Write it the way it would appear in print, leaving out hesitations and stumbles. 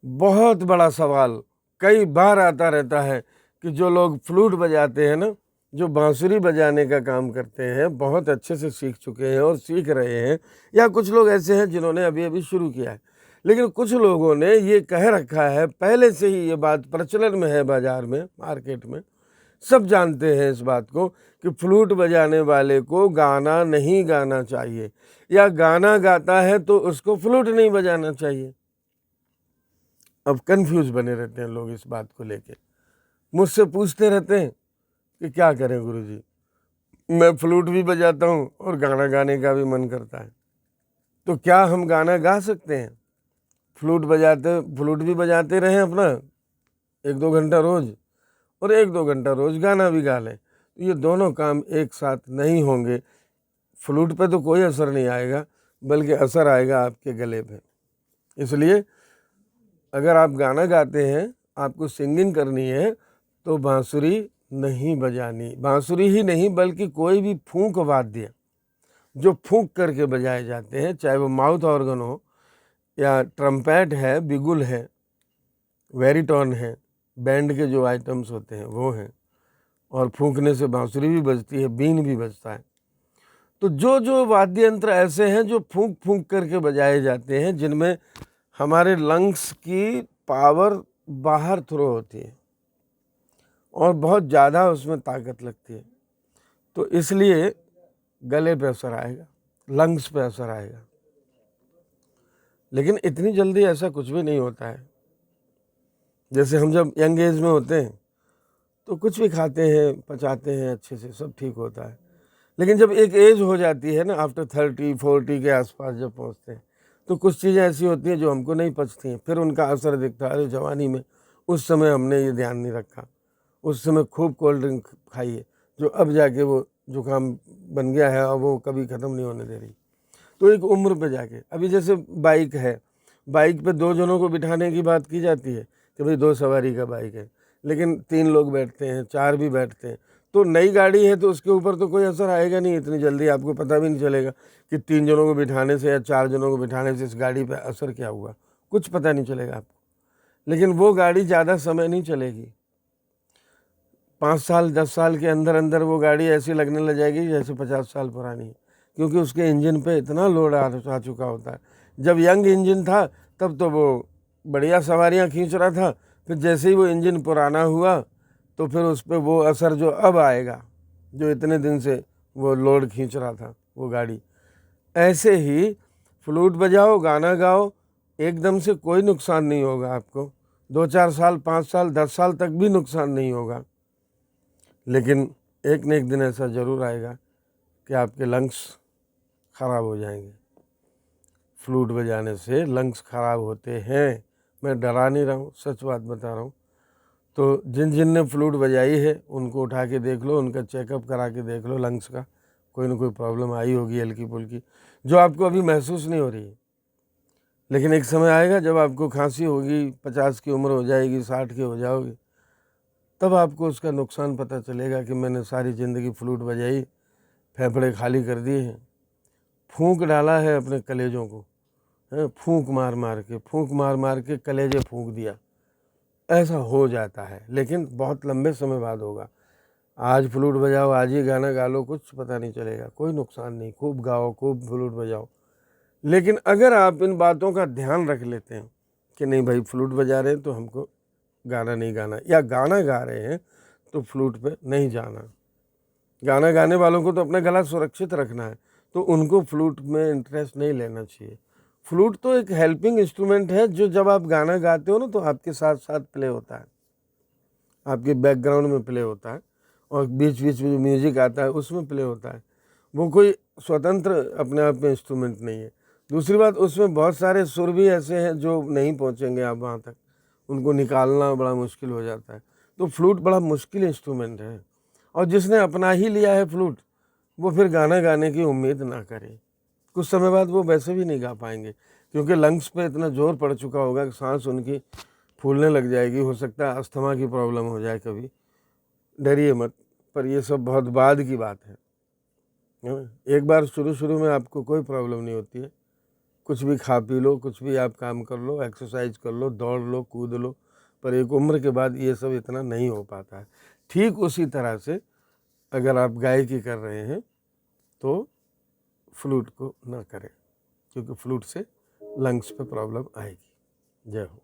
बहुत बड़ा सवाल कई बार आता रहता है कि जो लोग फ्लूट बजाते हैं ना, जो बांसुरी बजाने का काम करते हैं, बहुत अच्छे से सीख चुके हैं और सीख रहे हैं, या कुछ लोग ऐसे हैं जिन्होंने अभी अभी शुरू किया है, लेकिन कुछ लोगों ने ये कह रखा है, पहले से ही ये बात प्रचलन में है, बाजार में, मार्केट में सब जानते हैं इस बात को कि फ्लूट बजाने वाले को गाना नहीं गाना चाहिए, या गाना गाता है तो उसको फ्लूट नहीं बजाना चाहिए। अब कंफ्यूज बने रहते हैं लोग इस बात को लेके, मुझसे पूछते रहते हैं कि क्या करें गुरुजी, मैं फ्लूट भी बजाता हूँ और गाना गाने का भी मन करता है, तो क्या हम गाना गा सकते हैं? फ्लूट भी बजाते रहें अपना 1-2 घंटा रोज, और 1-2 घंटा रोज गाना भी गा लें, तो ये दोनों काम एक साथ नहीं होंगे। फ्लूट पे तो कोई असर नहीं आएगा, बल्कि असर आएगा आपके गले पे। इसलिए अगर आप गाना गाते हैं, आपको सिंगिंग करनी है, तो बांसुरी नहीं बजानी। बांसुरी ही नहीं बल्कि कोई भी फूंक वाद्य जो फूंक करके बजाए जाते हैं, चाहे वो माउथ ऑर्गन हो या ट्रम्पेट है, बिगुल है, वेरिटॉन है, बैंड के जो आइटम्स होते हैं वो हैं, और फूंकने से बांसुरी भी बजती है, बीन भी बजता है। तो जो जो वाद्य यंत्र ऐसे हैं जो फूंक फूंक करके बजाए जाते हैं, जिनमें हमारे लंग्स की पावर बाहर थ्रो होती है और बहुत ज़्यादा उसमें ताकत लगती है, तो इसलिए गले पे असर आएगा, लंग्स पे असर आएगा। लेकिन इतनी जल्दी ऐसा कुछ भी नहीं होता है। जैसे हम जब यंग एज में होते हैं तो कुछ भी खाते हैं, पचाते हैं अच्छे से, सब ठीक होता है। लेकिन जब एक एज हो जाती है ना, आफ्टर 30-40 के आसपास जब पहुंचते हैं, तो कुछ चीज़ें ऐसी होती हैं जो हमको नहीं पचती हैं, फिर उनका असर दिखता है। अरे जवानी में उस समय हमने ये ध्यान नहीं रखा, उस समय खूब कोल्ड ड्रिंक खाई है, जो अब जाके वो जुकाम बन गया है और वो कभी ख़त्म नहीं होने दे रही। तो एक उम्र पे जाके, अभी जैसे बाइक है, बाइक पे 2 जनों को बिठाने की बात की जाती है कि भाई 2 सवारी का बाइक है, लेकिन 3 लोग बैठते हैं, 4 भी बैठते हैं। तो नई गाड़ी है तो उसके ऊपर तो कोई असर आएगा नहीं इतनी जल्दी, आपको पता भी नहीं चलेगा कि 3 जनों को बिठाने से या 4 जनों को बिठाने से इस गाड़ी पे असर क्या हुआ, कुछ पता नहीं चलेगा आपको। लेकिन वो गाड़ी ज़्यादा समय नहीं चलेगी, 5 साल 10 साल के अंदर अंदर वो गाड़ी ऐसी लगने लग जाएगी जैसे 50 साल पुरानी है, क्योंकि उसके इंजन पे इतना लोड आ चुका होता है। जब यंग इंजन था तब तो वो बढ़िया सवारियां खींच रहा था, फिर जैसे ही वो इंजन पुराना हुआ तो फिर उस पर वो असर जो अब आएगा, जो इतने दिन से वो लोड खींच रहा था वो गाड़ी। ऐसे ही फ्लूट बजाओ, गाना गाओ, एकदम से कोई नुकसान नहीं होगा आपको, 2-4 साल 5 साल 10 साल तक भी नुकसान नहीं होगा। लेकिन एक न एक दिन ऐसा ज़रूर आएगा कि आपके लंग्स ख़राब हो जाएंगे। फ्लूट बजाने से लंग्स ख़राब होते हैं, मैं डरा नहीं रहा हूँ, सच बात बता रहा हूँ। तो जिन जिन ने फ्लूट बजाई है उनको उठा के देख लो, उनका चेकअप करा के देख लो, लंग्स का कोई ना कोई प्रॉब्लम आई होगी हल्की फुल्की, जो आपको अभी महसूस नहीं हो रही है। लेकिन एक समय आएगा जब आपको खांसी होगी, 50 की उम्र हो जाएगी, 60 की हो जाओगे, तब आपको उसका नुकसान पता चलेगा कि मैंने सारी ज़िंदगी फ्लूट बजाई, फेफड़े खाली कर दिए हैं, फूंक डाला है अपने कलेजों को, है फूंक मार मार के कलेजे फूंक दिया। ऐसा हो जाता है, लेकिन बहुत लंबे समय बाद होगा। आज फ्लूट बजाओ, आज ही गाना गा लो, कुछ पता नहीं चलेगा, कोई नुकसान नहीं, खूब गाओ, खूब फ्लूट बजाओ। लेकिन अगर आप इन बातों का ध्यान रख लेते हैं कि नहीं भाई फ्लूट बजा रहे हैं तो हमको गाना नहीं गाना, या गाना गा रहे हैं तो फ्लूट पे नहीं जाना। गाना गाने वालों को तो अपना गला सुरक्षित रखना है, तो उनको फ्लूट में इंटरेस्ट नहीं लेना चाहिए। फ्लूट तो एक हेल्पिंग इंस्ट्रूमेंट है, जो जब आप गाना गाते हो ना तो आपके साथ साथ प्ले होता है, आपके बैकग्राउंड में प्ले होता है, और बीच बीच में जो म्यूजिक आता है उसमें प्ले होता है। वो कोई स्वतंत्र अपने आप में इंस्ट्रूमेंट नहीं है। दूसरी बात, उसमें बहुत सारे सुर भी ऐसे हैं जो नहीं पहुंचेंगे आप वहाँ तक, उनको निकालना बड़ा मुश्किल हो जाता है। तो फ्लूट बड़ा मुश्किल इंस्ट्रूमेंट है, और जिसने अपना ही लिया है फ्लूट, वो फिर गाना गाने की उम्मीद ना करे। कुछ समय बाद वो वैसे भी नहीं गा पाएंगे, क्योंकि लंग्स पे इतना जोर पड़ चुका होगा कि सांस उनकी फूलने लग जाएगी, हो सकता है अस्थमा की प्रॉब्लम हो जाए कभी। डरिए मत, पर ये सब बहुत बाद की बात है। एक बार शुरू शुरू में आपको कोई प्रॉब्लम नहीं होती है, कुछ भी खा पी लो, कुछ भी आप काम कर लो, एक्सरसाइज कर लो, दौड़ लो, कूद लो, पर एक उम्र के बाद ये सब इतना नहीं हो पाता है। ठीक उसी तरह से अगर आप गायकी कर रहे हैं तो फ्लूट को ना करें, क्योंकि फ्लूट से लंग्स पे प्रॉब्लम आएगी। जय हो।